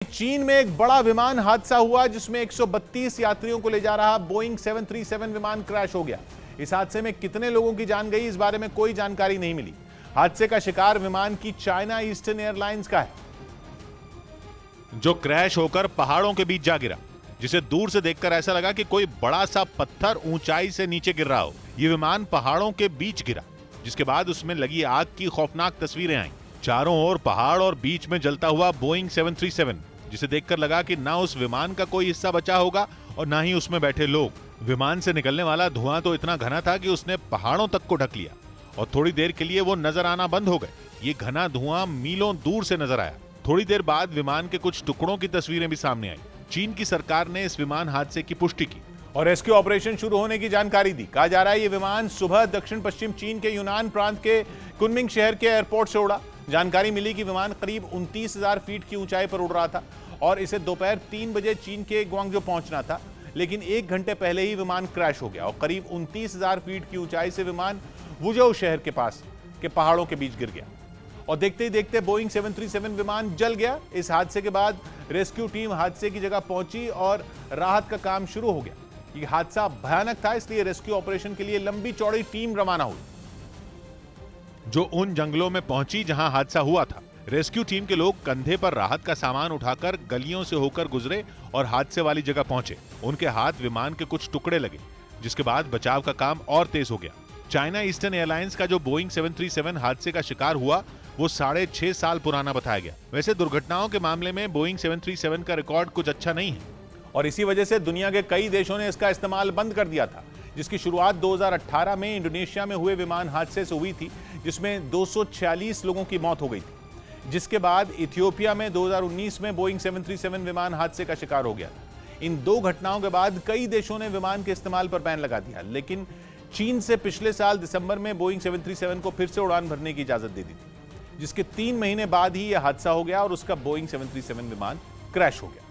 चीन में एक बड़ा विमान हादसा हुआ जिसमें 132 यात्रियों को ले जा रहा बोइंग 737 विमान क्रैश हो गया। इस हादसे में कितने लोगों की जान गई, इस बारे में कोई जानकारी नहीं मिली। हादसे का शिकार विमान की चाइना ईस्टर्न एयरलाइंस का है, जो क्रैश होकर पहाड़ों के बीच जा गिरा, जिसे दूर से देखकर ऐसा लगा कि कोई बड़ा सा पत्थर ऊंचाई से नीचे गिर रहा हो। ये विमान पहाड़ों के बीच गिरा, जिसके बाद उसमें लगी आग की खौफनाक तस्वीरें आईं। चारों ओर पहाड़ और बीच में जलता हुआ बोइंग 737, जिसे देखकर लगा कि ना उस विमान का कोई हिस्सा बचा होगा और ना ही उसमें बैठे लोग। विमान से निकलने वाला धुआं तो इतना घना था कि उसने पहाड़ों तक को ढक लिया और थोड़ी देर के लिए वो नजर आना बंद हो गए। ये घना धुआं मीलों दूर से नजर आया। थोड़ी देर बाद विमान के कुछ टुकड़ों की तस्वीरें भी सामने आई। चीन की सरकार ने इस विमान हादसे की पुष्टि की और रेस्क्यू ऑपरेशन शुरू होने की जानकारी दी। कहा जा रहा है ये विमान सुबह दक्षिण पश्चिम चीन के यूनान प्रांत के कुनमिंग शहर के एयरपोर्ट से उड़ा। जानकारी मिली कि विमान करीब 29,000 फीट की ऊंचाई पर उड़ रहा था और इसे दोपहर 3 बजे चीन के ग्वांगझो पहुंचना था, लेकिन 1 घंटे पहले ही विमान क्रैश हो गया और करीब 29,000 फीट की ऊंचाई से विमान वुझोउ शहर के पास के पहाड़ों के बीच गिर गया और देखते ही देखते बोइंग 737 विमान जल गया। इस हादसे के बाद रेस्क्यू टीम हादसे की जगह पहुंची और राहत का काम शुरू हो गया। ये हादसा भयानक था, इसलिए रेस्क्यू ऑपरेशन के लिए लंबी चौड़ी टीम रवाना हुई, जो उन जंगलों में पहुंची जहां हादसा हुआ था। रेस्क्यू टीम के लोग कंधे पर राहत का सामान उठाकर गलियों से होकर गुजरे और हादसे वाली जगह पहुंचे। उनके हाथ विमान के कुछ टुकड़े लगे, जिसके बाद बचाव का काम और तेज हो गया। चाइना ईस्टर्न एयरलाइंस का जो बोइंग 737 हादसे का शिकार हुआ वो 6.5 साल पुराना बताया गया। वैसे दुर्घटनाओं के मामले में बोइंग 737 का रिकॉर्ड कुछ अच्छा नहीं है और इसी वजह से दुनिया के कई देशों ने इसका इस्तेमाल बंद कर दिया था, जिसकी शुरुआत 2018 में इंडोनेशिया में हुए विमान हादसे से हुई थी, जिसमें 246 लोगों की मौत हो गई थी। जिसके बाद इथियोपिया में 2019 में बोइंग 737 विमान हादसे का शिकार हो गया। इन दो घटनाओं के बाद कई देशों ने विमान के इस्तेमाल पर बैन लगा दिया, लेकिन चीन से पिछले साल दिसंबर में बोइंग 737 को फिर से उड़ान भरने की इजाजत दे दी थी, जिसके 3 महीने बाद ही यह हादसा हो गया और उसका बोइंग 737 विमान क्रैश हो गया।